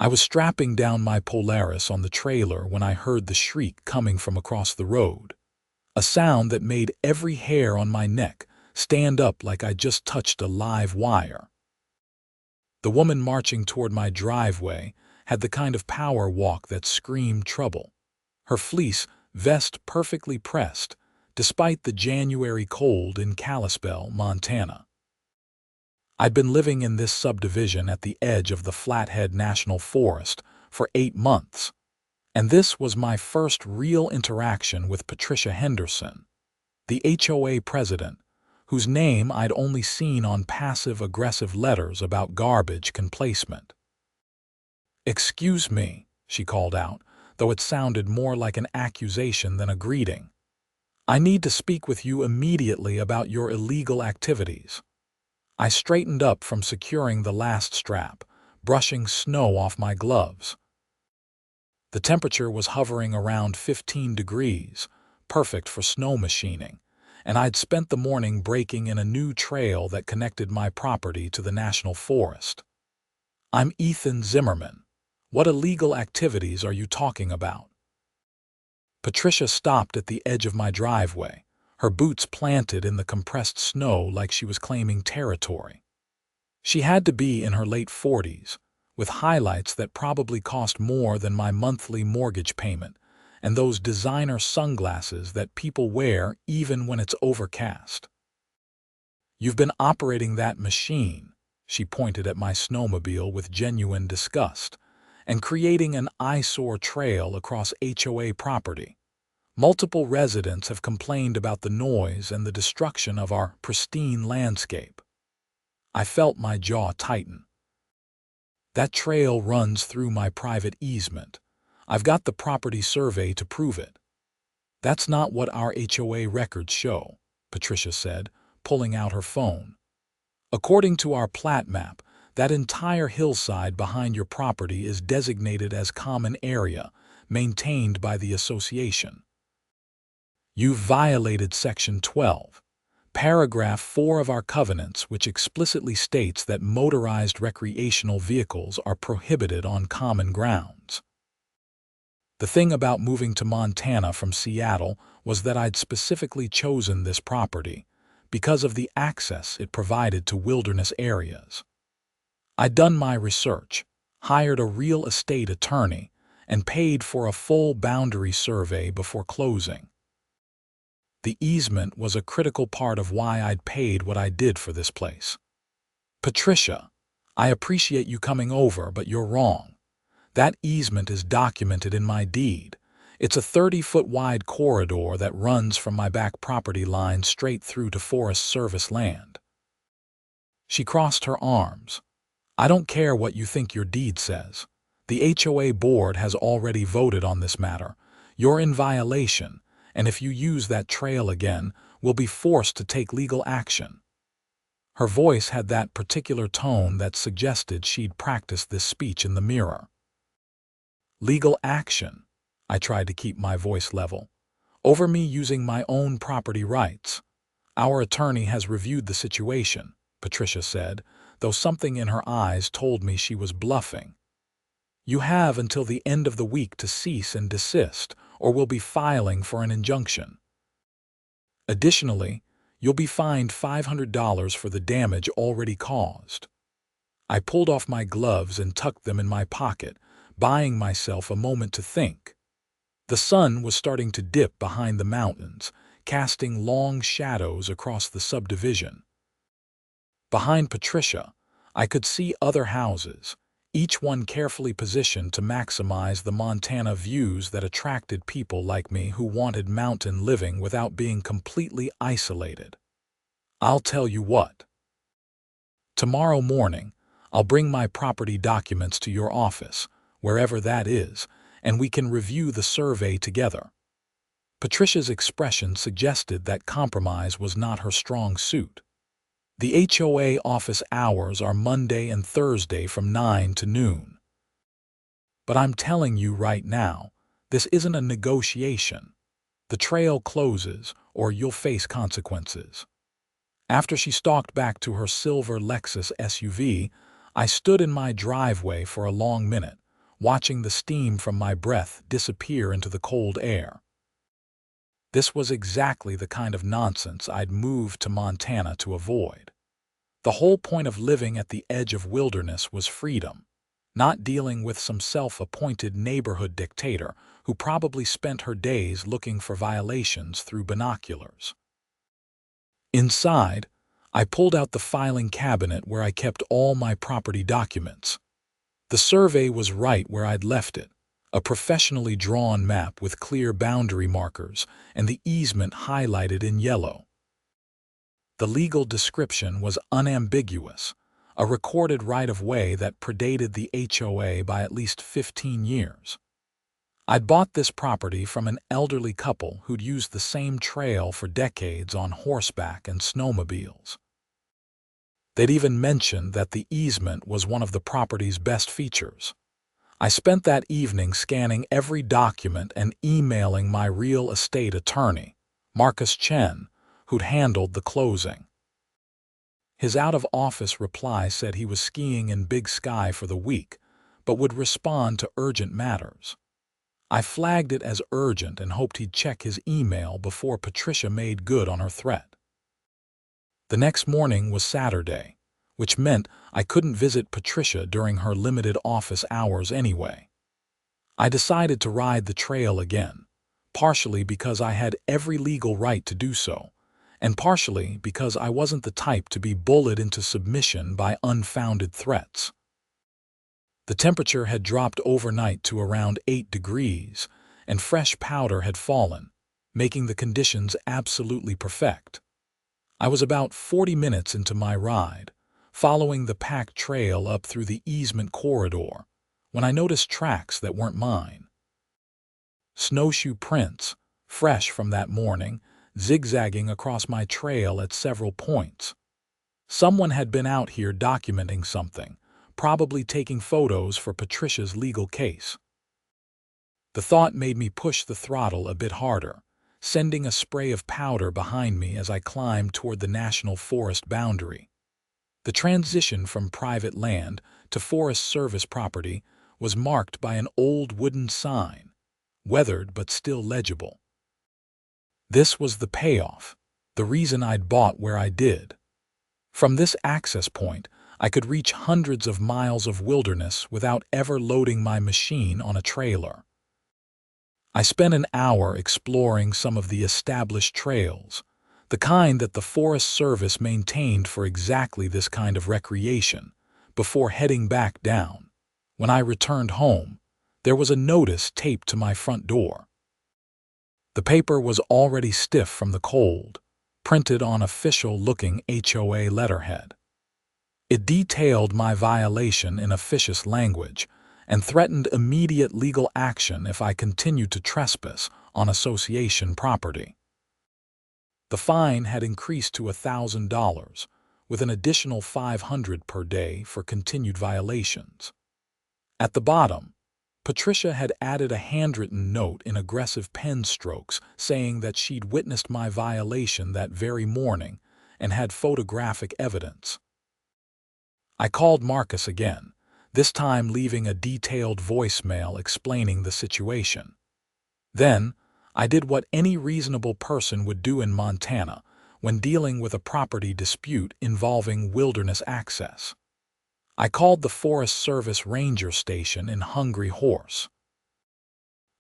I was strapping down my Polaris on the trailer when I heard the shriek coming from across the road, a sound that made every hair on my neck stand up like I just touched a live wire. The woman marching toward my driveway had the kind of power walk that screamed trouble, her fleece vest perfectly pressed, despite the January cold in Kalispell, Montana. I'd been living in this subdivision at the edge of the Flathead National Forest for 8 months, and this was my first real interaction with Patricia Henderson, the HOA president, whose name I'd only seen on passive-aggressive letters about garbage placement. "Excuse me," she called out, though it sounded more like an accusation than a greeting. "I need to speak with you immediately about your illegal activities." I straightened up from securing the last strap, brushing snow off my gloves. The temperature was hovering around 15 degrees, perfect for snow machining, and I'd spent the morning breaking in a new trail that connected my property to the national forest. "I'm Ethan Zimmerman. What illegal activities are you talking about?" Patricia stopped at the edge of my driveway, her boots planted in the compressed snow like she was claiming territory. She had to be in her late 40s, with highlights that probably cost more than my monthly mortgage payment, and those designer sunglasses that people wear even when it's overcast. "You've been operating that machine," she pointed at my snowmobile with genuine disgust, "and creating an eyesore trail across HOA property. Multiple residents have complained about the noise and the destruction of our pristine landscape." I felt my jaw tighten. "That trail runs through my private easement. I've got the property survey to prove it." "That's not what our HOA records show," Patricia said, pulling out her phone. "According to our plat map, that entire hillside behind your property is designated as common area, maintained by the association. You've violated Section 12, Paragraph 4 of our covenants, which explicitly states that motorized recreational vehicles are prohibited on common grounds." The thing about moving to Montana from Seattle was that I'd specifically chosen this property because of the access it provided to wilderness areas. I'd done my research, hired a real estate attorney, and paid for a full boundary survey before closing. The easement was a critical part of why I'd paid what I did for this place. "Patricia, I appreciate you coming over, but you're wrong. That easement is documented in my deed. It's a 30-foot wide corridor that runs from my back property line straight through to Forest Service land." She crossed her arms. "I don't care what you think your deed says. The HOA board has already voted on this matter. You're in violation, and if you use that trail again, we'll be forced to take legal action." Her voice had that particular tone that suggested she'd practiced this speech in the mirror. "Legal action?" I tried to keep my voice level. "Over me using my own property rights. Our attorney has reviewed the situation," Patricia said, though something in her eyes told me she was bluffing. "You have until the end of the week to cease and desist, or we'll be filing for an injunction. Additionally, you'll be fined $500 for the damage already caused." I pulled off my gloves and tucked them in my pocket, buying myself a moment to think. The sun was starting to dip behind the mountains, casting long shadows across the subdivision. Behind Patricia, I could see other houses, each one carefully positioned to maximize the Montana views that attracted people like me who wanted mountain living without being completely isolated. "I'll tell you what. Tomorrow morning, I'll bring my property documents to your office, wherever that is, and we can review the survey together." Patricia's expression suggested that compromise was not her strong suit. "The HOA office hours are Monday and Thursday from 9 to noon. But I'm telling you right now, this isn't a negotiation. The trail closes, or you'll face consequences." After she stalked back to her silver Lexus SUV, I stood in my driveway for a long minute, watching the steam from my breath disappear into the cold air. This was exactly the kind of nonsense I'd moved to Montana to avoid. The whole point of living at the edge of wilderness was freedom, not dealing with some self-appointed neighborhood dictator who probably spent her days looking for violations through binoculars. Inside, I pulled out the filing cabinet where I kept all my property documents. The survey was right where I'd left it, a professionally drawn map with clear boundary markers and the easement highlighted in yellow. The legal description was unambiguous, a recorded right-of-way that predated the HOA by at least 15 years. I'd bought this property from an elderly couple who'd used the same trail for decades on horseback and snowmobiles. They'd even mentioned that the easement was one of the property's best features. I spent that evening scanning every document and emailing my real estate attorney, Marcus Chen, who'd handled the closing. His out-of-office reply said he was skiing in Big Sky for the week, but would respond to urgent matters. I flagged it as urgent and hoped he'd check his email before Patricia made good on her threat. The next morning was Saturday, which meant I couldn't visit Patricia during her limited office hours anyway. I decided to ride the trail again, partially because I had every legal right to do so, and partially because I wasn't the type to be bullied into submission by unfounded threats. The temperature had dropped overnight to around 8 degrees, and fresh powder had fallen, making the conditions absolutely perfect. I was about 40 minutes into my ride, following the packed trail up through the easement corridor, when I noticed tracks that weren't mine. Snowshoe prints, fresh from that morning, zigzagging across my trail at several points. Someone had been out here documenting something, probably taking photos for Patricia's legal case. The thought made me push the throttle a bit harder, sending a spray of powder behind me as I climbed toward the National Forest boundary. The transition from private land to Forest Service property was marked by an old wooden sign, weathered but still legible. This was the payoff, the reason I'd bought where I did. From this access point, I could reach hundreds of miles of wilderness without ever loading my machine on a trailer. I spent an hour exploring some of the established trails, the kind that the Forest Service maintained for exactly this kind of recreation, before heading back down. When I returned home, there was a notice taped to my front door. The paper was already stiff from the cold, printed on official-looking HOA letterhead. It detailed my violation in officious language and threatened immediate legal action if I continued to trespass on association property. The fine had increased to $1,000, with an additional $500 per day for continued violations. At the bottom, Patricia had added a handwritten note in aggressive pen strokes saying that she'd witnessed my violation that very morning and had photographic evidence. I called Marcus again, this time leaving a detailed voicemail explaining the situation. Then, I did what any reasonable person would do in Montana when dealing with a property dispute involving wilderness access. I called the Forest Service ranger station in Hungry Horse.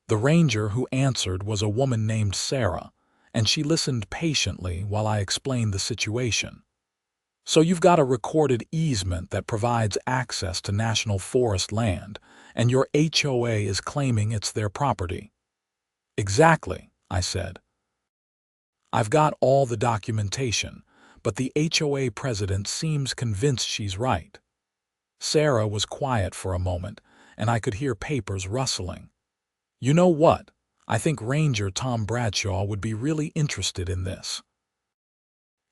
The ranger who answered was a woman named Sarah, and she listened patiently while I explained the situation. So you've got a recorded easement that provides access to national forest land, and your HOA is claiming it's their property. Exactly, I said. I've got all the documentation, but the HOA president seems convinced she's right. Sarah was quiet for a moment, and I could hear papers rustling. You know what? I think Ranger Tom Bradshaw would be really interested in this.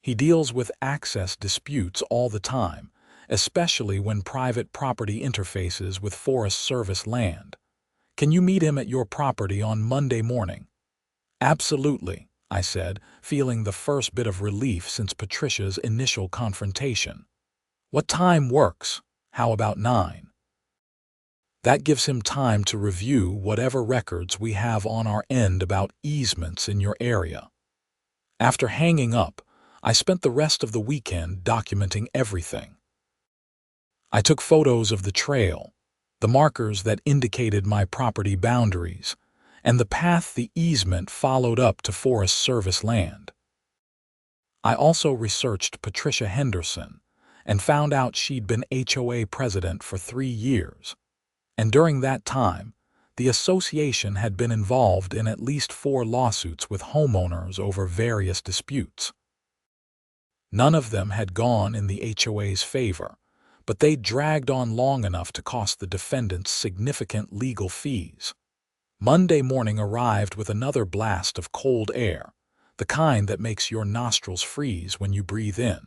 He deals with access disputes all the time, especially when private property interfaces with Forest Service land. Can you meet him at your property on Monday morning? Absolutely, I said, feeling the first bit of relief since Patricia's initial confrontation. What time works? How about 9? That gives him time to review whatever records we have on our end about easements in your area. After hanging up, I spent the rest of the weekend documenting everything. I took photos of the trail, the markers that indicated my property boundaries, and the path the easement followed up to Forest Service land. I also researched Patricia Henderson and found out she'd been HOA president for 3 years. And during that time, the association had been involved in at least 4 lawsuits with homeowners over various disputes. None of them had gone in the HOA's favor, but they dragged on long enough to cost the defendants significant legal fees. Monday morning arrived with another blast of cold air, the kind that makes your nostrils freeze when you breathe in.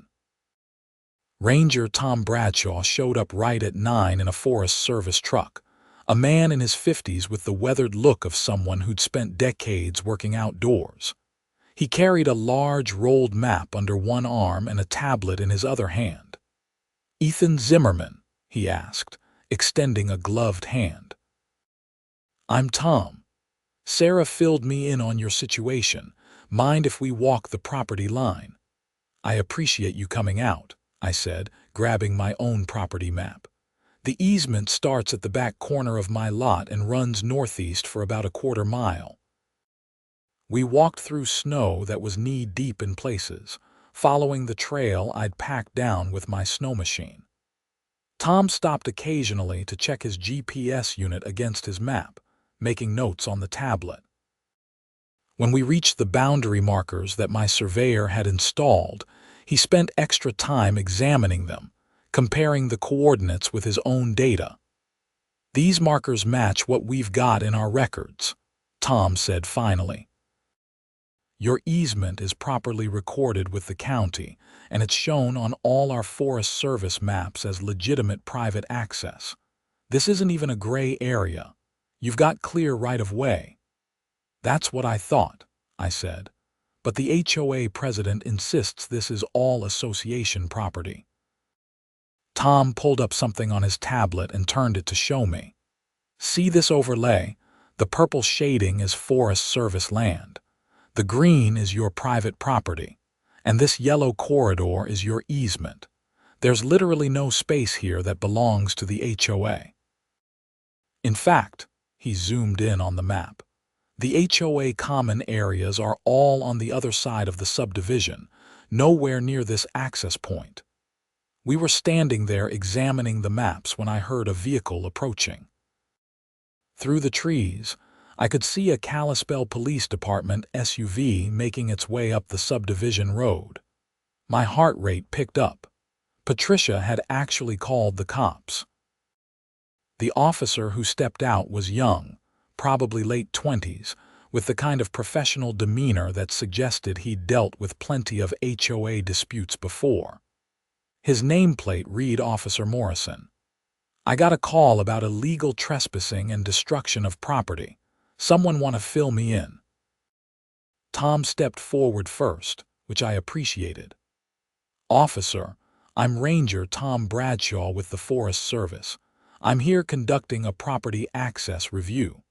Ranger Tom Bradshaw showed up right at 9 in a Forest Service truck, a man in his 50s with the weathered look of someone who'd spent decades working outdoors. He carried a large rolled map under one arm and a tablet in his other hand. "Ethan Zimmerman?" he asked, extending a gloved hand. "I'm Tom. Sarah filled me in on your situation. Mind if we walk the property line?" "I appreciate you coming out," I said, grabbing my own property map. "The easement starts at the back corner of my lot and runs northeast for about a quarter mile." We walked through snow that was knee-deep in places, following the trail I'd packed down with my Snowmachine. Tom stopped occasionally to check his GPS unit against his map, making notes on the tablet. When we reached the boundary markers that my surveyor had installed, he spent extra time examining them, comparing the coordinates with his own data. "These markers match what we've got in our records," Tom said finally. "Your easement is properly recorded with the county, and it's shown on all our Forest Service maps as legitimate private access. This isn't even a gray area. You've got clear right-of-way." "That's what I thought," I said, "but the HOA president insists this is all association property." Tom pulled up something on his tablet and turned it to show me. "See this overlay? The purple shading is Forest Service land. The green is your private property, and this yellow corridor is your easement. There's literally no space here that belongs to the HOA. In fact," he zoomed in on the map, "the HOA common areas are all on the other side of the subdivision, nowhere near this access point." We were standing there examining the maps when I heard a vehicle approaching. Through the trees, I could see a Kalispell Police Department SUV making its way up the subdivision road. My heart rate picked up. Patricia had actually called the cops. The officer who stepped out was young, probably late 20s, with the kind of professional demeanor that suggested he'd dealt with plenty of HOA disputes before. His nameplate read Officer Morrison. "I got a call about illegal trespassing and destruction of property. Someone want to fill me in?" Tom stepped forward first, which I appreciated. "Officer, I'm Ranger Tom Bradshaw with the Forest Service. I'm here conducting a property access review.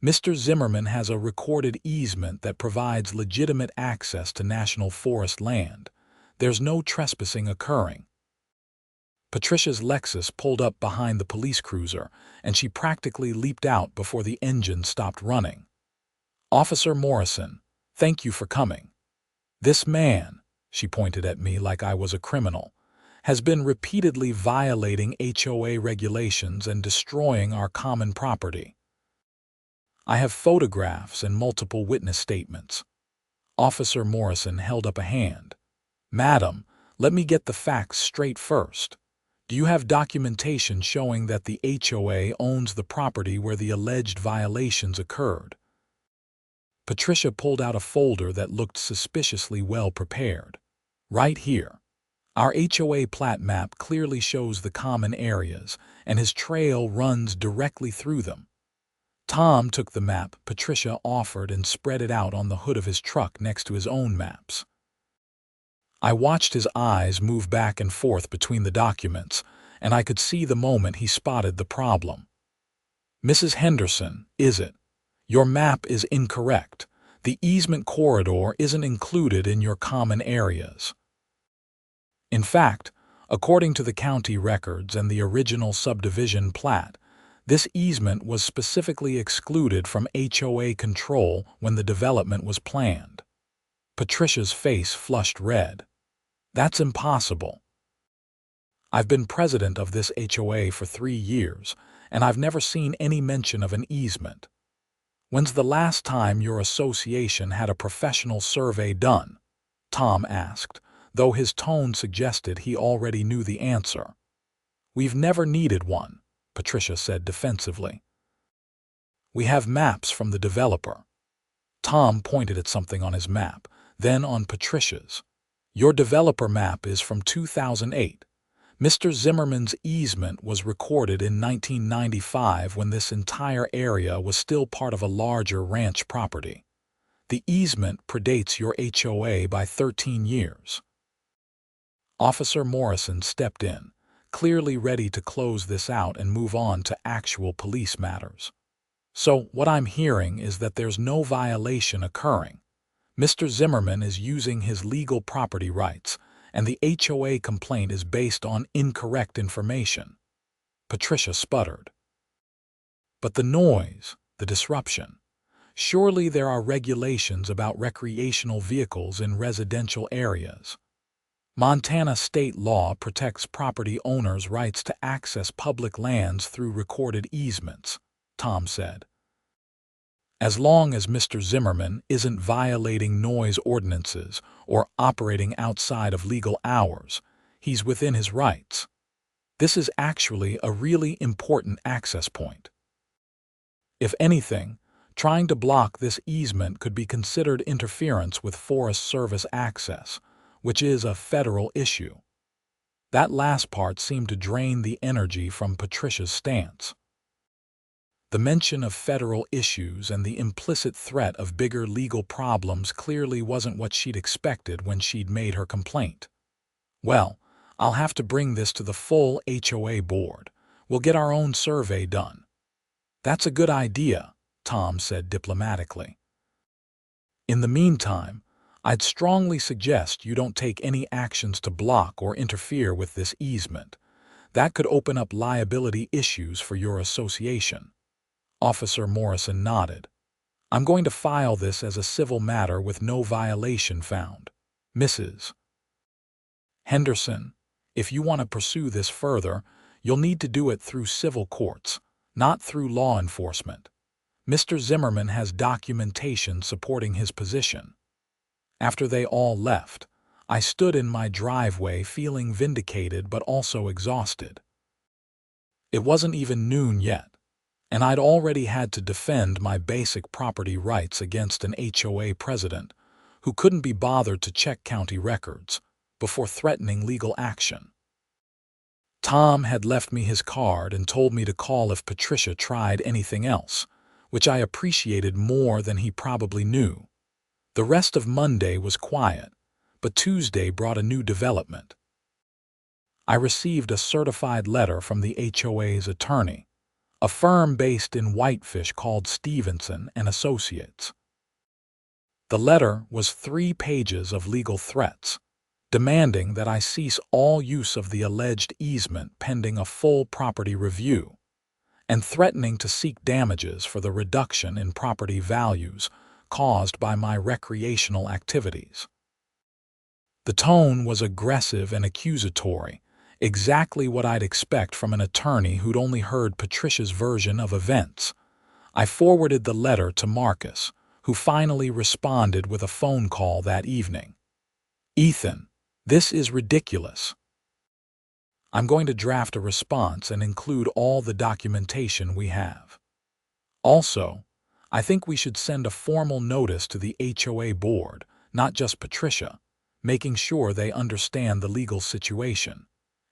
Mr. Zimmerman has a recorded easement that provides legitimate access to National Forest land. There's no trespassing occurring." Patricia's Lexus pulled up behind the police cruiser, and she practically leaped out before the engine stopped running. "Officer Morrison, thank you for coming. This man," she pointed at me like I was a criminal, "has been repeatedly violating HOA regulations and destroying our common property. I have photographs and multiple witness statements." Officer Morrison held up a hand. "Madam, let me get the facts straight first. Do you have documentation showing that the HOA owns the property where the alleged violations occurred?" Patricia pulled out a folder that looked suspiciously well prepared. "Right here. Our HOA plat map clearly shows the common areas, and his trail runs directly through them." Tom took the map Patricia offered and spread it out on the hood of his truck next to his own maps. I watched his eyes move back and forth between the documents, and I could see the moment he spotted the problem. Mrs. Henderson, is it? Your map is incorrect. The easement corridor isn't included in your common areas. In fact, according to the county records and the original subdivision plat, this easement was specifically excluded from HOA control when the development was planned. Patricia's face flushed red. That's impossible. I've been president of this HOA for 3 years, and I've never seen any mention of an easement. When's the last time your association had a professional survey done? Tom asked, though his tone suggested he already knew the answer. We've never needed one, Patricia said defensively. We have maps from the developer. Tom pointed at something on his map, then on Patricia's. Your developer map is from 2008. Mr. Zimmerman's easement was recorded in 1995 when this entire area was still part of a larger ranch property. The easement predates your HOA by 13 years. Officer Morrison stepped in, clearly ready to close this out and move on to actual police matters. So what I'm hearing is that there's no violation occurring. Mr. Zimmerman is using his legal property rights, and the HOA complaint is based on incorrect information. Patricia sputtered. But the noise, the disruption. Surely there are regulations about recreational vehicles in residential areas. Montana state law protects property owners' rights to access public lands through recorded easements, Tom said. As long as Mr. Zimmerman isn't violating noise ordinances or operating outside of legal hours, he's within his rights. This is actually a really important access point. If anything, trying to block this easement could be considered interference with Forest Service access, which is a federal issue. That last part seemed to drain the energy from Patricia's stance. The mention of federal issues and the implicit threat of bigger legal problems clearly wasn't what she'd expected when she'd made her complaint. Well, I'll have to bring this to the full HOA board. We'll get our own survey done. That's a good idea, Tom said diplomatically. In the meantime, I'd strongly suggest you don't take any actions to block or interfere with this easement. That could open up liability issues for your association. Officer Morrison nodded. I'm going to file this as a civil matter with no violation found. Mrs. Henderson, if you want to pursue this further, you'll need to do it through civil courts, not through law enforcement. Mr. Zimmerman has documentation supporting his position. After they all left, I stood in my driveway feeling vindicated but also exhausted. It wasn't even noon yet, and I'd already had to defend my basic property rights against an HOA president who couldn't be bothered to check county records before threatening legal action. Tom had left me his card and told me to call if Patricia tried anything else, which I appreciated more than he probably knew. The rest of Monday was quiet, but Tuesday brought a new development. I received a certified letter from the HOA's attorney, a firm based in Whitefish called Stevenson and Associates. The letter was 3 pages of legal threats, demanding that I cease all use of the alleged easement pending a full property review, and threatening to seek damages for the reduction in property values caused by my recreational activities. The tone was aggressive and accusatory, exactly what I'd expect from an attorney who'd only heard Patricia's version of events. I forwarded the letter to Marcus, who finally responded with a phone call that evening. Ethan, this is ridiculous. I'm going to draft a response and include all the documentation we have. Also, I think we should send a formal notice to the HOA board, not just Patricia, making sure they understand the legal situation.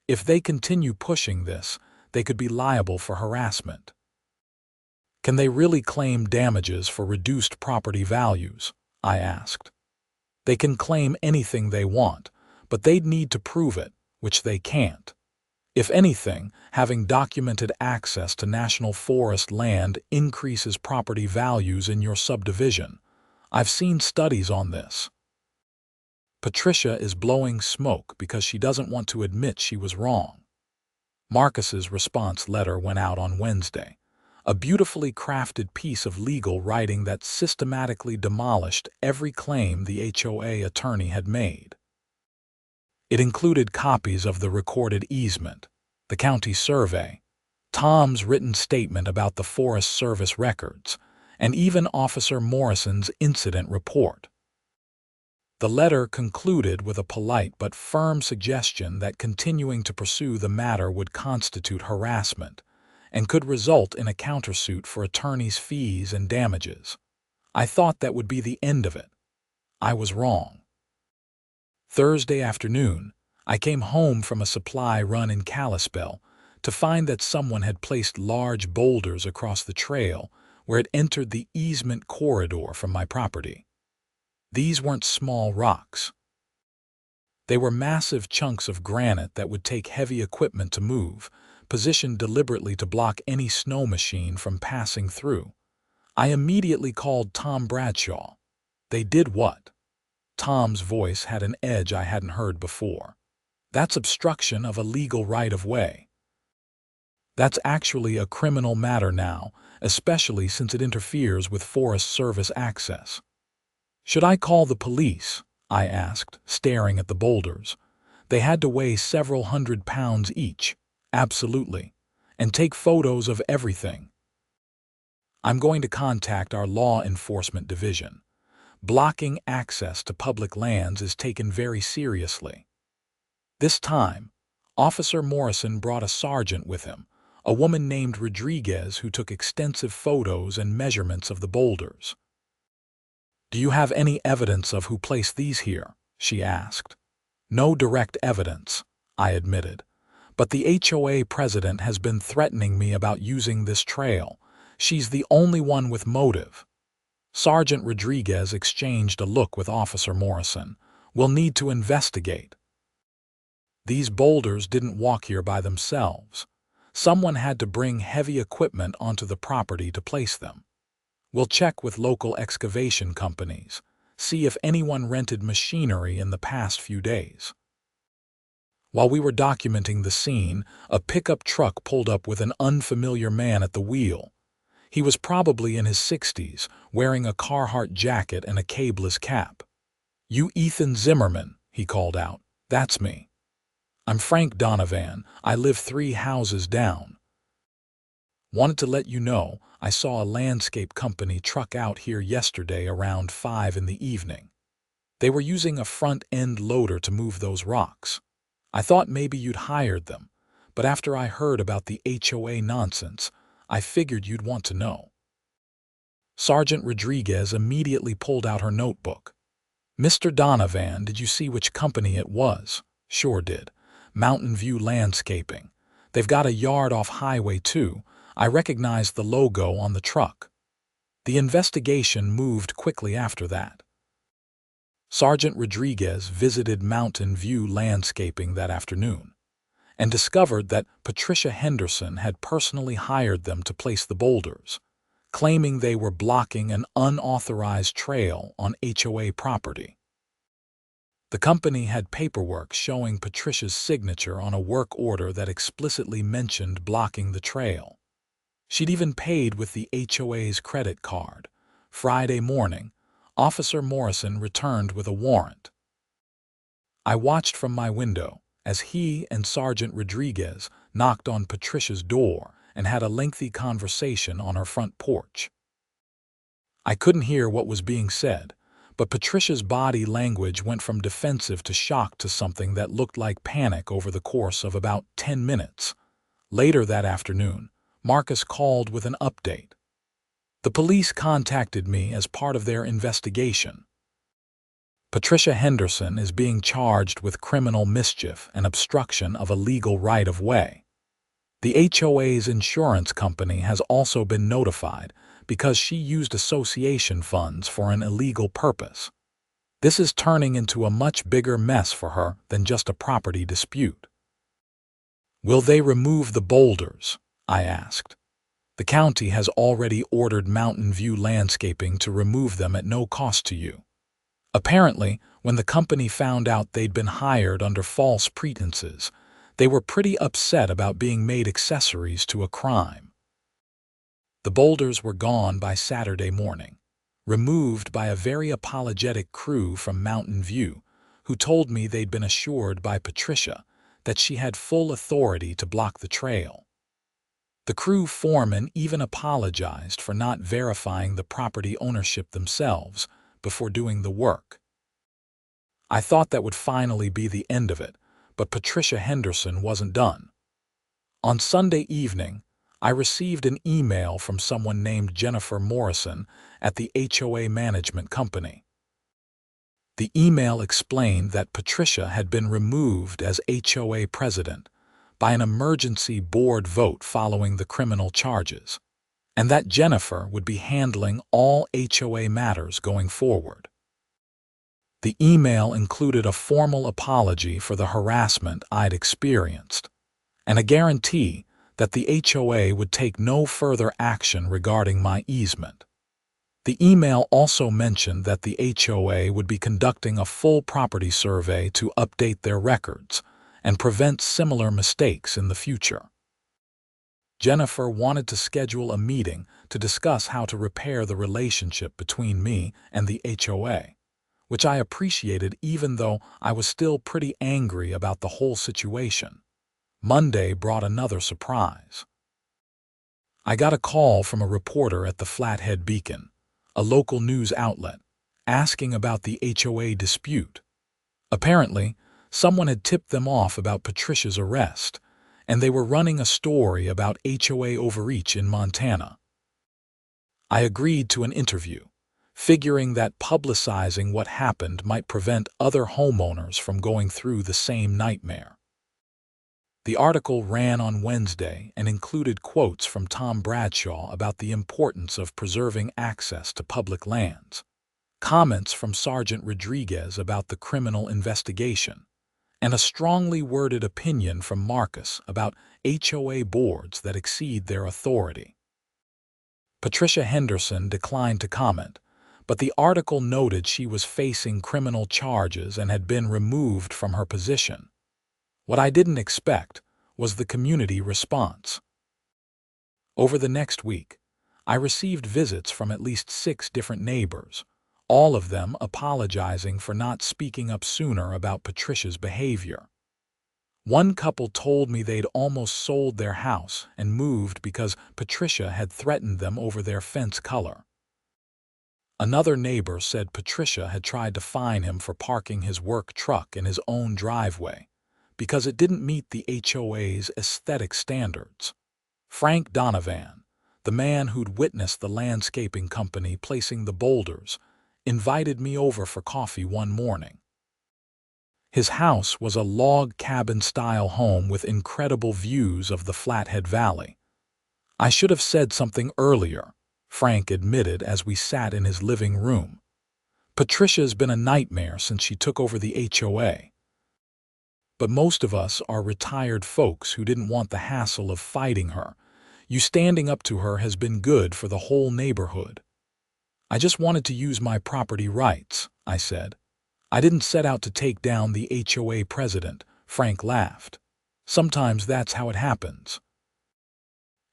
If they continue pushing this, they could be liable for harassment. Can they really claim damages for reduced property values? I asked. They can claim anything they want, but they'd need to prove it, which they can't. If anything, having documented access to national forest land increases property values in your subdivision. I've seen studies on this. Patricia is blowing smoke because she doesn't want to admit she was wrong. Marcus's response letter went out on Wednesday, a beautifully crafted piece of legal writing that systematically demolished every claim the HOA attorney had made. It included copies of the recorded easement, the county survey, Tom's written statement about the Forest Service records, and even Officer Morrison's incident report. The letter concluded with a polite but firm suggestion that continuing to pursue the matter would constitute harassment and could result in a countersuit for attorney's fees and damages. I thought that would be the end of it. I was wrong. Thursday afternoon, I came home from a supply run in Kalispell to find that someone had placed large boulders across the trail where it entered the easement corridor from my property. These weren't small rocks. They were massive chunks of granite that would take heavy equipment to move, positioned deliberately to block any snow machine from passing through. I immediately called Tom Bradshaw. They did what? Tom's voice had an edge I hadn't heard before. That's obstruction of a legal right-of-way. That's actually a criminal matter now, especially since it interferes with Forest Service access. Should I call the police? I asked, staring at the boulders. They had to weigh several 100 pounds each. Absolutely. And take photos of everything. I'm going to contact our law enforcement division. Blocking access to public lands is taken very seriously. This time, Officer Morrison brought a sergeant with him, a woman named Rodriguez who took extensive photos and measurements of the boulders. Do you have any evidence of who placed these here? She asked. No direct evidence, I admitted. But the HOA president has been threatening me about using this trail. She's the only one with motive. Sergeant Rodriguez exchanged a look with Officer Morrison. We'll need to investigate. These boulders didn't walk here by themselves. Someone had to bring heavy equipment onto the property to place them. We'll check with local excavation companies, see if anyone rented machinery in the past few days. While we were documenting the scene, a pickup truck pulled up with an unfamiliar man at the wheel. He was probably in his 60s, wearing a Carhartt jacket and a cabeless cap. You Ethan Zimmerman, he called out. That's me. I'm Frank Donovan. I live 3 houses down. Wanted to let you know, I saw a landscape company truck out here yesterday around 5 in the evening. They were using a front-end loader to move those rocks. I thought maybe you'd hired them, but after I heard about the HOA nonsense, I figured you'd want to know. Sergeant Rodriguez immediately pulled out her notebook. Mr. Donovan, did you see which company it was? Sure did. Mountain View Landscaping. They've got a yard off Highway 2. I recognized the logo on the truck. The investigation moved quickly after that. Sergeant Rodriguez visited Mountain View Landscaping that afternoon and discovered that Patricia Henderson had personally hired them to place the boulders, claiming they were blocking an unauthorized trail on HOA property. The company had paperwork showing Patricia's signature on a work order that explicitly mentioned blocking the trail. She'd even paid with the HOA's credit card. Friday morning, Officer Morrison returned with a warrant. I watched from my window as he and Sergeant Rodriguez knocked on Patricia's door and had a lengthy conversation on her front porch. I couldn't hear what was being said, but Patricia's body language went from defensive to shocked to something that looked like panic over the course of about 10 minutes. Later that afternoon, Marcus called with an update. The police contacted me as part of their investigation. Patricia Henderson is being charged with criminal mischief and obstruction of a legal right-of-way. The HOA's insurance company has also been notified because she used association funds for an illegal purpose. This is turning into a much bigger mess for her than just a property dispute. "Will they remove the boulders?" I asked. "The county has already ordered Mountain View Landscaping to remove them at no cost to you." Apparently, when the company found out they'd been hired under false pretenses, they were pretty upset about being made accessories to a crime. The boulders were gone by Saturday morning, removed by a very apologetic crew from Mountain View, who told me they'd been assured by Patricia that she had full authority to block the trail. The crew foreman even apologized for not verifying the property ownership themselves before doing the work. I thought that would finally be the end of it, but Patricia Henderson wasn't done. On Sunday evening, I received an email from someone named Jennifer Morrison at the HOA management company. The email explained that Patricia had been removed as HOA president by an emergency board vote following the criminal charges, and that Jennifer would be handling all HOA matters going forward. The email included a formal apology for the harassment I'd experienced, and a guarantee that the HOA would take no further action regarding my easement. The email also mentioned that the HOA would be conducting a full property survey to update their records and prevent similar mistakes in the future. Jennifer wanted to schedule a meeting to discuss how to repair the relationship between me and the HOA, which I appreciated even though I was still pretty angry about the whole situation. Monday brought another surprise. I got a call from a reporter at the Flathead Beacon, a local news outlet, asking about the HOA dispute. Apparently, someone had tipped them off about Patricia's arrest, and they were running a story about HOA overreach in Montana. I agreed to an interview, figuring that publicizing what happened might prevent other homeowners from going through the same nightmare. The article ran on Wednesday and included quotes from Tom Bradshaw about the importance of preserving access to public lands, comments from Sergeant Rodriguez about the criminal investigation, and a strongly worded opinion from Marcus about HOA boards that exceed their authority. Patricia Henderson declined to comment, but the article noted she was facing criminal charges and had been removed from her position. What I didn't expect was the community response. Over the next week, I received visits from at least 6 different neighbors, all of them apologizing for not speaking up sooner about Patricia's behavior. One couple told me they'd almost sold their house and moved because Patricia had threatened them over their fence color. Another neighbor said Patricia had tried to fine him for parking his work truck in his own driveway because it didn't meet the HOA's aesthetic standards. Frank Donovan, the man who'd witnessed the landscaping company placing the boulders, invited me over for coffee one morning. His house was a log cabin-style home with incredible views of the Flathead Valley. "I should have said something earlier," Frank admitted as we sat in his living room. "Patricia's been a nightmare since she took over the HOA. But most of us are retired folks who didn't want the hassle of fighting her. You standing up to her has been good for the whole neighborhood." "I just wanted to use my property rights," I said. "I didn't set out to take down the HOA president," Frank laughed. "Sometimes that's how it happens."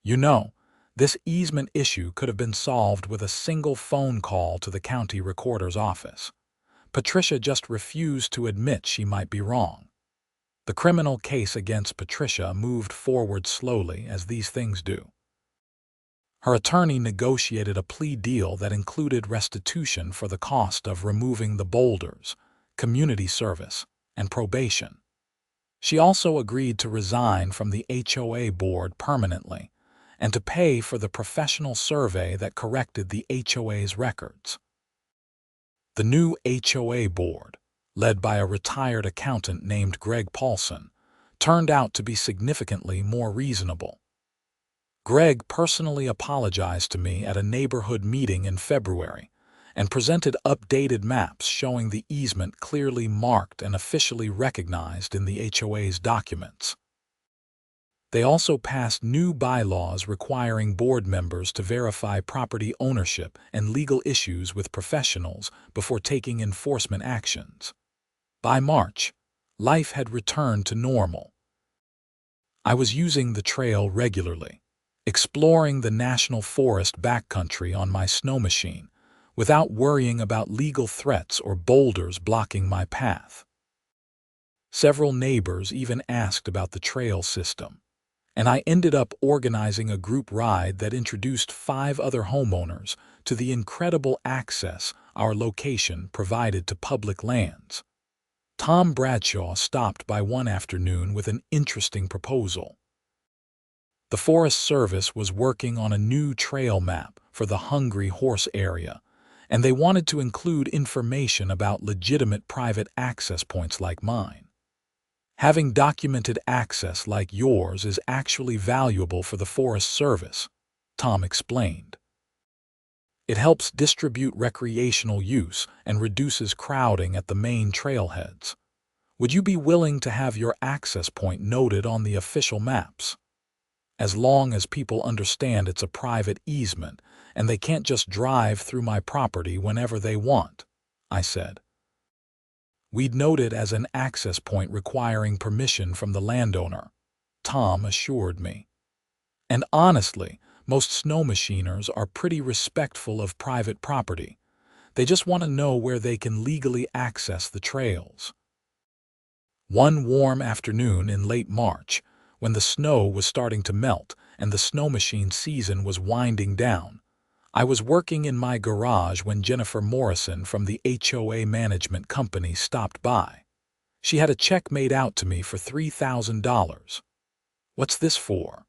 You know, this easement issue could have been solved with a single phone call to the county recorder's office. Patricia just refused to admit she might be wrong. The criminal case against Patricia moved forward slowly, as these things do. Her attorney negotiated a plea deal that included restitution for the cost of removing the boulders, community service, and probation. She also agreed to resign from the HOA board permanently and to pay for the professional survey that corrected the HOA's records. The new HOA board, led by a retired accountant named Greg Paulson, turned out to be significantly more reasonable. Greg personally apologized to me at a neighborhood meeting in February and presented updated maps showing the easement clearly marked and officially recognized in the HOA's documents. They also passed new bylaws requiring board members to verify property ownership and legal issues with professionals before taking enforcement actions. By March, life had returned to normal. I was using the trail regularly, exploring the national forest backcountry on my Snowmachine, without worrying about legal threats or boulders blocking my path. Several neighbors even asked about the trail system, and I ended up organizing a group ride that introduced 5 other homeowners to the incredible access our location provided to public lands. Tom Bradshaw stopped by one afternoon with an interesting proposal. The Forest Service was working on a new trail map for the Hungry Horse area, and they wanted to include information about legitimate private access points like mine. Having documented access like yours is actually valuable for the Forest Service, Tom explained. It helps distribute recreational use and reduces crowding at the main trailheads. Would you be willing to have your access point noted on the official maps? As long as people understand it's a private easement and they can't just drive through my property whenever they want, I said. We'd note it as an access point requiring permission from the landowner, Tom assured me. And honestly, most snowmachiners are pretty respectful of private property. They just want to know where they can legally access the trails. One warm afternoon in late March, when the snow was starting to melt and the snowmachine season was winding down, I was working in my garage when Jennifer Morrison from the HOA management company stopped by. She had a check made out to me for $3,000. What's this for?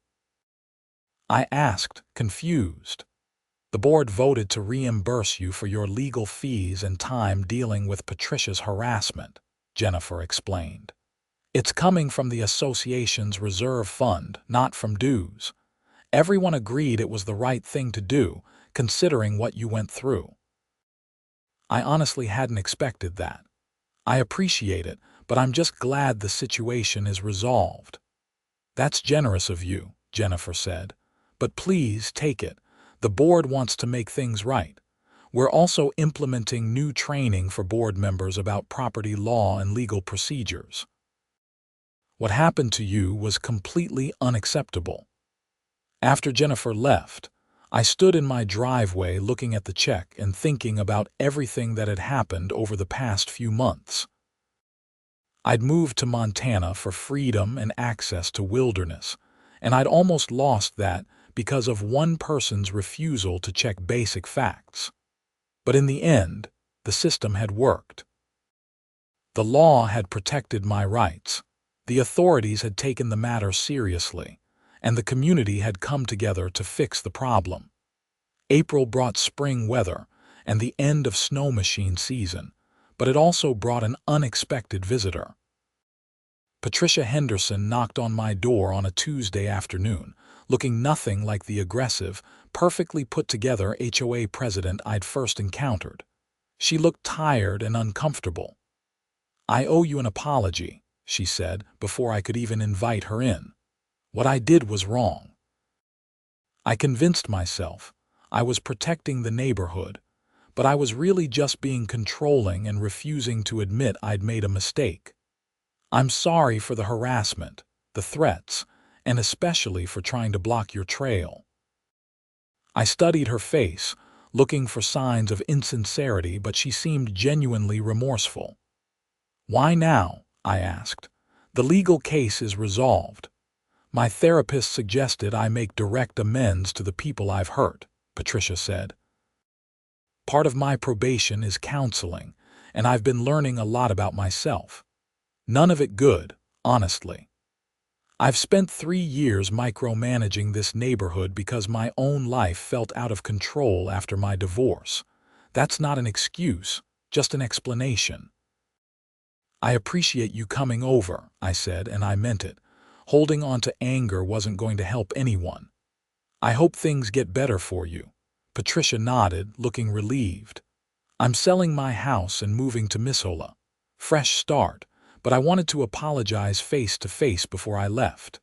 I asked, confused. The board voted to reimburse you for your legal fees and time dealing with Patricia's harassment, Jennifer explained. It's coming from the association's reserve fund, not from dues. Everyone agreed it was the right thing to do, considering what you went through. I honestly hadn't expected that. I appreciate it, but I'm just glad the situation is resolved. That's generous of you, Jennifer said. But please take it. The board wants to make things right. We're also implementing new training for board members about property law and legal procedures. What happened to you was completely unacceptable. After Jennifer left, I stood in my driveway looking at the check and thinking about everything that had happened over the past few months. I'd moved to Montana for freedom and access to wilderness, and I'd almost lost that because of one person's refusal to check basic facts. But in the end, the system had worked. The law had protected my rights, the authorities had taken the matter seriously, and the community had come together to fix the problem. April brought spring weather and the end of snowmachine season, but it also brought an unexpected visitor. Patricia Henderson knocked on my door on a Tuesday afternoon, looking nothing like the aggressive, perfectly put-together HOA president I'd first encountered. She looked tired and uncomfortable. "I owe you an apology," she said, before I could even invite her in. "What I did was wrong." I convinced myself I was protecting the neighborhood, but I was really just being controlling and refusing to admit I'd made a mistake. "I'm sorry for the harassment, the threats, and especially for trying to block your trail." I studied her face, looking for signs of insincerity, but she seemed genuinely remorseful. "Why now?" I asked. "The legal case is resolved. My therapist suggested I make direct amends to the people I've hurt," Patricia said. "Part of my probation is counseling, and I've been learning a lot about myself. None of it good, honestly. I've spent 3 years micromanaging this neighborhood because my own life felt out of control after my divorce. That's not an excuse, just an explanation." "I appreciate you coming over," I said, and I meant it. Holding on to anger wasn't going to help anyone. "I hope things get better for you." Patricia nodded, looking relieved. "I'm selling my house and moving to Missoula. Fresh start, but I wanted to apologize face to face before I left."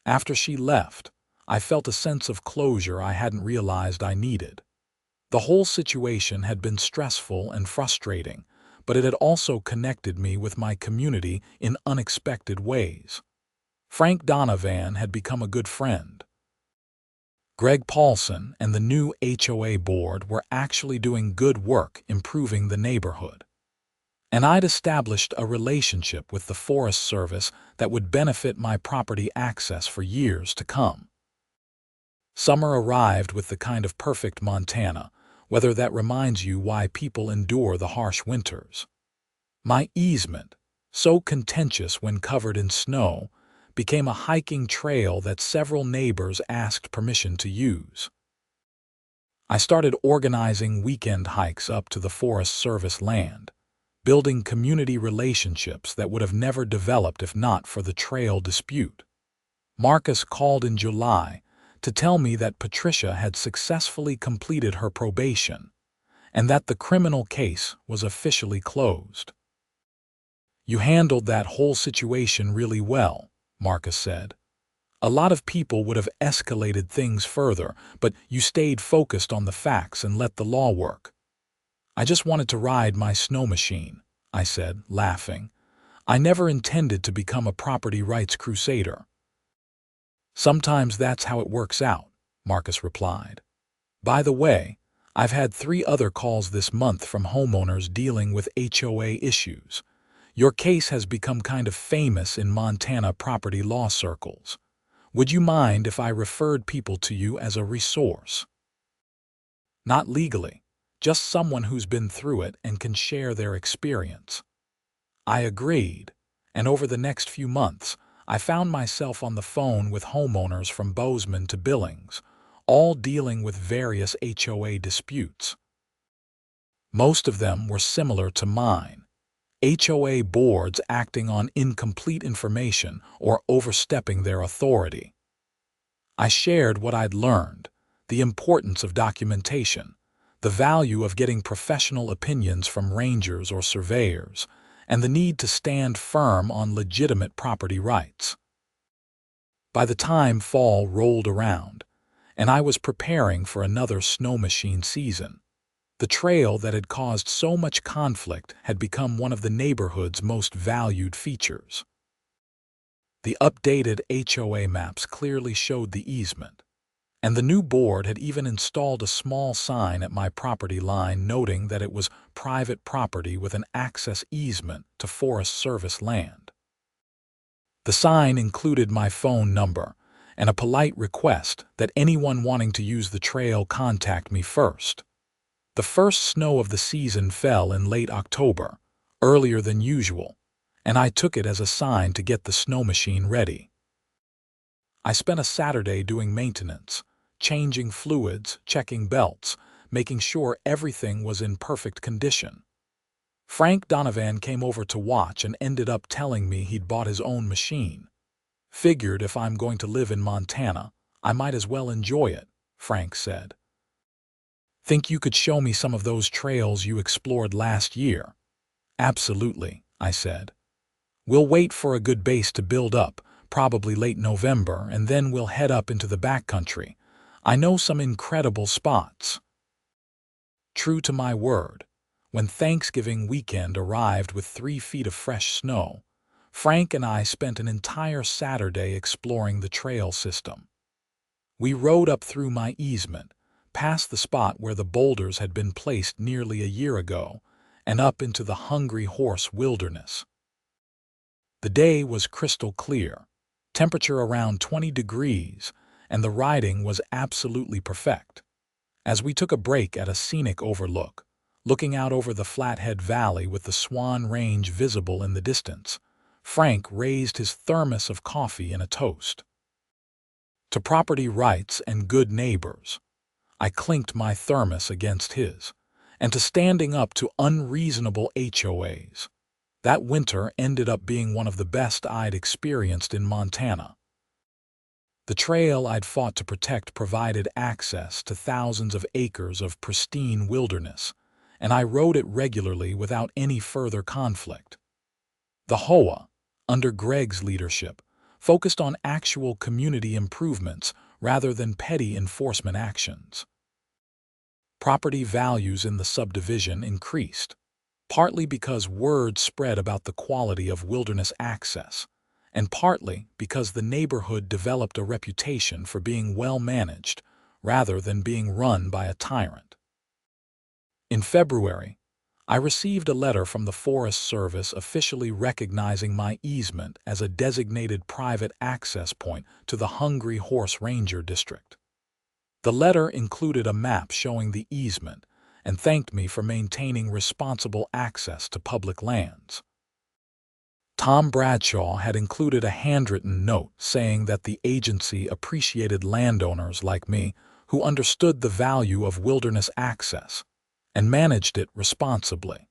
After she left, I felt a sense of closure I hadn't realized I needed. The whole situation had been stressful and frustrating, but it had also connected me with my community in unexpected ways. Frank Donovan had become a good friend. Greg Paulson and the new HOA board were actually doing good work improving the neighborhood. And I'd established a relationship with the Forest Service that would benefit my property access for years to come. Summer arrived with the kind of perfect Montana, whether that reminds you why people endure the harsh winters. My easement, so contentious when covered in snow, became a hiking trail that several neighbors asked permission to use. I started organizing weekend hikes up to the Forest Service land, building community relationships that would have never developed if not for the trail dispute. Marcus called in July to tell me that Patricia had successfully completed her probation and that the criminal case was officially closed. "You handled that whole situation really well," Marcus said. "A lot of people would have escalated things further, but you stayed focused on the facts and let the law work." "I just wanted to ride my Snowmachine," I said, laughing. "I never intended to become a property rights crusader." "Sometimes that's how it works out," Marcus replied. "By the way, I've had 3 other calls this month from homeowners dealing with HOA issues. Your case has become kind of famous in Montana property law circles. Would you mind if I referred people to you as a resource?" "Not legally, just someone who's been through it and can share their experience." I agreed, and over the next few months, I found myself on the phone with homeowners from Bozeman to Billings, all dealing with various HOA disputes. Most of them were similar to mine: HOA boards acting on incomplete information or overstepping their authority. I shared what I'd learned, the importance of documentation, the value of getting professional opinions from rangers or surveyors, and the need to stand firm on legitimate property rights. By the time fall rolled around, and I was preparing for another Snowmachine season, the trail that had caused so much conflict had become one of the neighborhood's most valued features. The updated HOA maps clearly showed the easement, and the new board had even installed a small sign at my property line noting that it was private property with an access easement to Forest Service land. The sign included my phone number and a polite request that anyone wanting to use the trail contact me first. The first snow of the season fell in late October, earlier than usual, and I took it as a sign to get the Snowmachine ready. I spent a Saturday doing maintenance, changing fluids, checking belts, making sure everything was in perfect condition. Frank Donovan came over to watch and ended up telling me he'd bought his own machine. "Figured if I'm going to live in Montana, I might as well enjoy it," Frank said. "Think you could show me some of those trails you explored last year?" "Absolutely," I said. "We'll wait for a good base to build up, probably late November, and then we'll head up into the backcountry. I know some incredible spots." True to my word, when Thanksgiving weekend arrived with 3 feet of fresh snow, Frank and I spent an entire Saturday exploring the trail system. We rode up through my easement, past the spot where the boulders had been placed nearly a year ago, and up into the Hungry Horse Wilderness. The day was crystal clear, temperature around 20 degrees, and the riding was absolutely perfect. As we took a break at a scenic overlook, looking out over the Flathead Valley with the Swan Range visible in the distance, Frank raised his thermos of coffee in a toast. To property rights and good neighbors, I clinked my thermos against his, and to standing up to unreasonable HOAs. That winter ended up being one of the best I'd experienced in Montana. The trail I'd fought to protect provided access to thousands of acres of pristine wilderness, and I rode it regularly without any further conflict. The HOA, under Greg's leadership, focused on actual community improvements rather than petty enforcement actions. Property values in the subdivision increased, partly because word spread about the quality of wilderness access, and partly because the neighborhood developed a reputation for being well managed rather than being run by a tyrant. In February, I received a letter from the Forest Service officially recognizing my easement as a designated private access point to the Hungry Horse Ranger District. The letter included a map showing the easement and thanked me for maintaining responsible access to public lands. Tom Bradshaw had included a handwritten note saying that the agency appreciated landowners like me who understood the value of wilderness access and managed it responsibly.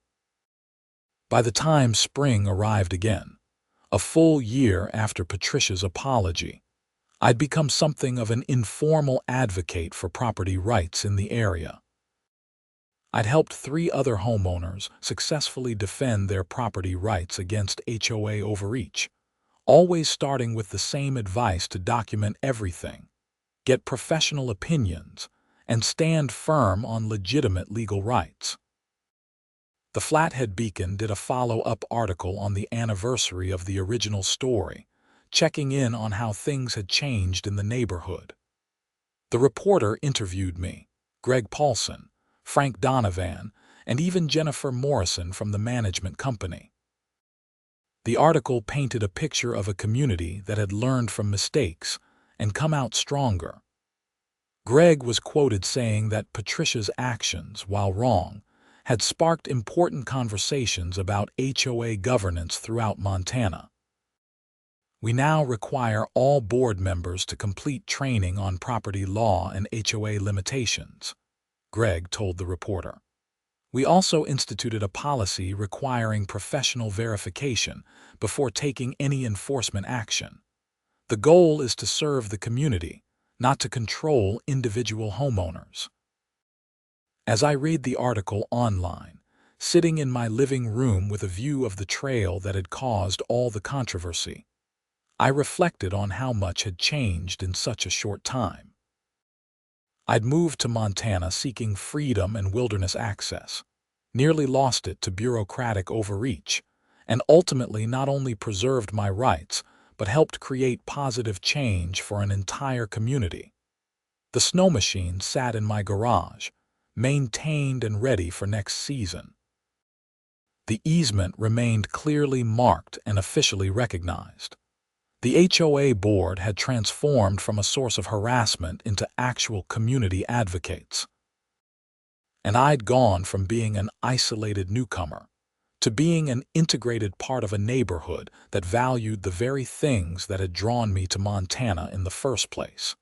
By the time spring arrived again, a full year after Patricia's apology, I'd become something of an informal advocate for property rights in the area. I'd helped 3 other homeowners successfully defend their property rights against HOA overreach, always starting with the same advice to document everything, get professional opinions, and stand firm on legitimate legal rights. The Flathead Beacon did a follow-up article on the anniversary of the original story, checking in on how things had changed in the neighborhood. The reporter interviewed me, Greg Paulson, Frank Donovan, and even Jennifer Morrison from the management company. The article painted a picture of a community that had learned from mistakes and come out stronger. Greg was quoted saying that Patricia's actions, while wrong, had sparked important conversations about HOA governance throughout Montana. We now require all board members to complete training on property law and HOA limitations, Greg told the reporter. We also instituted a policy requiring professional verification before taking any enforcement action. The goal is to serve the community, not to control individual homeowners. As I read the article online, sitting in my living room with a view of the trail that had caused all the controversy, I reflected on how much had changed in such a short time. I'd moved to Montana seeking freedom and wilderness access, nearly lost it to bureaucratic overreach, and ultimately not only preserved my rights, but helped create positive change for an entire community. The Snowmachine sat in my garage, maintained and ready for next season. The easement remained clearly marked and officially recognized. The HOA board had transformed from a source of harassment into actual community advocates. And I'd gone from being an isolated newcomer to being an integrated part of a neighborhood that valued the very things that had drawn me to Montana in the first place.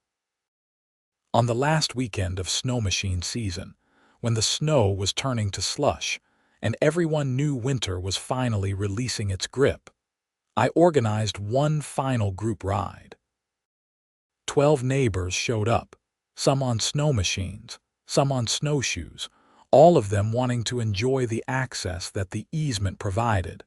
On the last weekend of Snowmachine season, when the snow was turning to slush and everyone knew winter was finally releasing its grip, I organized one final group ride. 12 neighbors showed up, some on snow machines, some on snowshoes, all of them wanting to enjoy the access that the easement provided.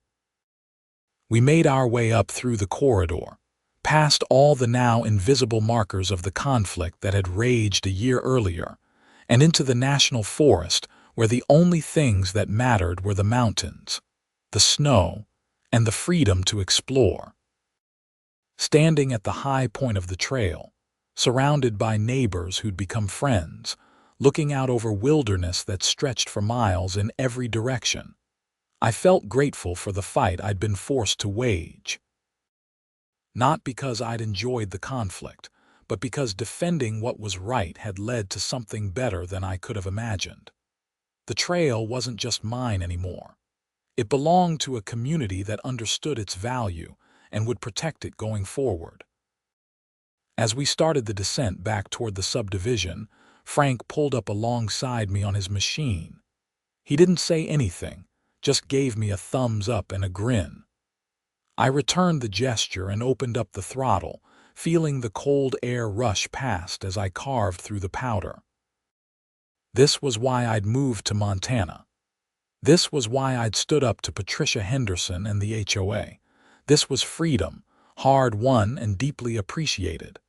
We made our way up through the corridor, past all the now invisible markers of the conflict that had raged a year earlier, and into the national forest where the only things that mattered were the mountains, the snow, and the freedom to explore. Standing at the high point of the trail, surrounded by neighbors who'd become friends, looking out over wilderness that stretched for miles in every direction, I felt grateful for the fight I'd been forced to wage. Not because I'd enjoyed the conflict, but because defending what was right had led to something better than I could have imagined. The trail wasn't just mine anymore. It belonged to a community that understood its value and would protect it going forward. As we started the descent back toward the subdivision, Frank pulled up alongside me on his machine. He didn't say anything, just gave me a thumbs up and a grin. I returned the gesture and opened up the throttle, feeling the cold air rush past as I carved through the powder. This was why I'd moved to Montana. This was why I'd stood up to Patricia Henderson and the HOA. This was freedom, hard-won and deeply appreciated.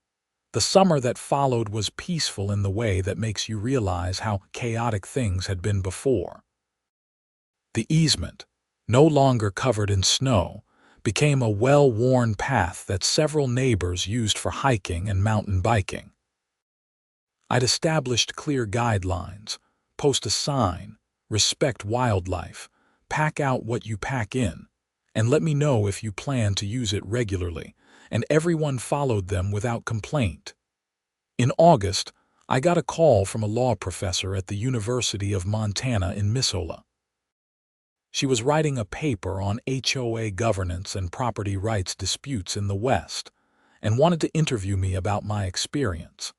The summer that followed was peaceful in the way that makes you realize how chaotic things had been before. The easement, no longer covered in snow, became a well-worn path that several neighbors used for hiking and mountain biking. I'd established clear guidelines: post a sign, respect wildlife, pack out what you pack in, and let me know if you plan to use it regularly, and everyone followed them without complaint. In August, I got a call from a law professor at the University of Montana in Missoula. She was writing a paper on HOA governance and property rights disputes in the West, and wanted to interview me about my experience.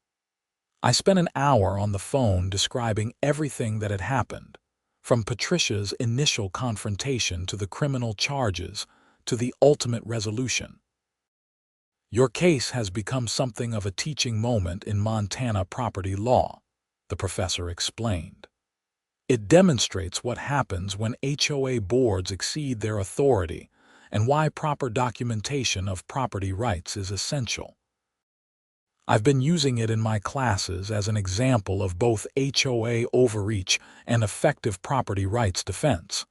I spent an hour on the phone describing everything that had happened, from Patricia's initial confrontation to the criminal charges to the ultimate resolution. "Your case has become something of a teaching moment in Montana property law," the professor explained. "It demonstrates what happens when HOA boards exceed their authority and why proper documentation of property rights is essential. I've been using it in my classes as an example of both HOA overreach and effective property rights defense."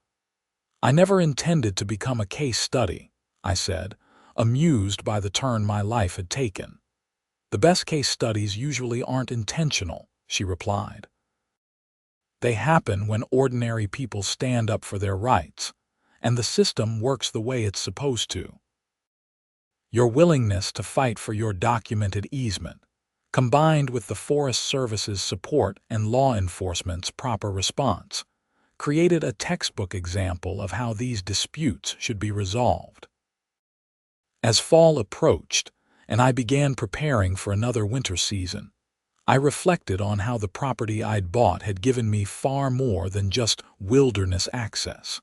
"I never intended to become a case study," I said, amused by the turn my life had taken. "The best case studies usually aren't intentional," she replied. "They happen when ordinary people stand up for their rights, and the system works the way it's supposed to." Your willingness to fight for your documented easement, combined with the Forest Service's support and law enforcement's proper response, created a textbook example of how these disputes should be resolved. As fall approached, and I began preparing for another winter season, I reflected on how the property I'd bought had given me far more than just wilderness access.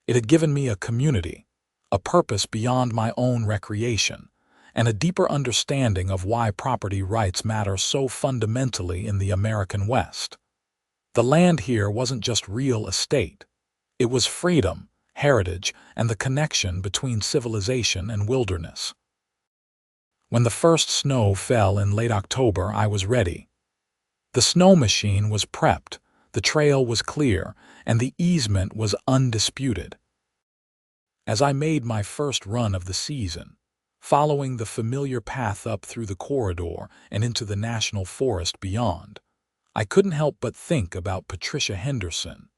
It had given me a community, a purpose beyond my own recreation, and a deeper understanding of why property rights matter so fundamentally in the American West. The land here wasn't just real estate. It was freedom, heritage, and the connection between civilization and wilderness. When the first snow fell in late October, I was ready. The Snowmachine was prepped, the trail was clear, and the easement was undisputed. As I made my first run of the season, following the familiar path up through the corridor and into the national forest beyond, I couldn't help but think about Patricia Henderson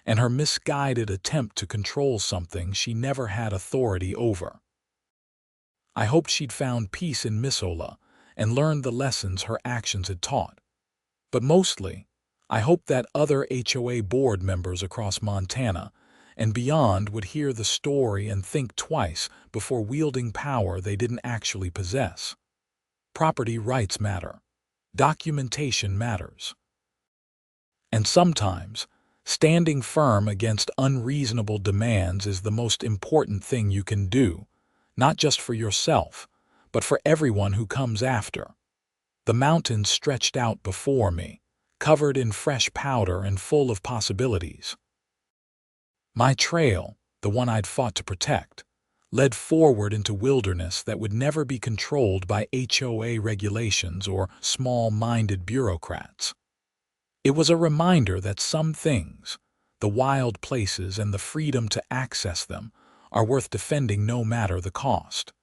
and her misguided attempt to control something she never had authority over. I hoped she'd found peace in Missoula and learned the lessons her actions had taught. But mostly, I hoped that other HOA board members across Montana and beyond would hear the story and think twice before wielding power they didn't actually possess. Property rights matter. Documentation matters. And sometimes, standing firm against unreasonable demands is the most important thing you can do, not just for yourself, but for everyone who comes after. The mountains stretched out before me, covered in fresh powder and full of possibilities. My trail, the one I'd fought to protect, led forward into wilderness that would never be controlled by HOA regulations or small-minded bureaucrats. It was a reminder that some things, the wild places and the freedom to access them, are worth defending no matter the cost.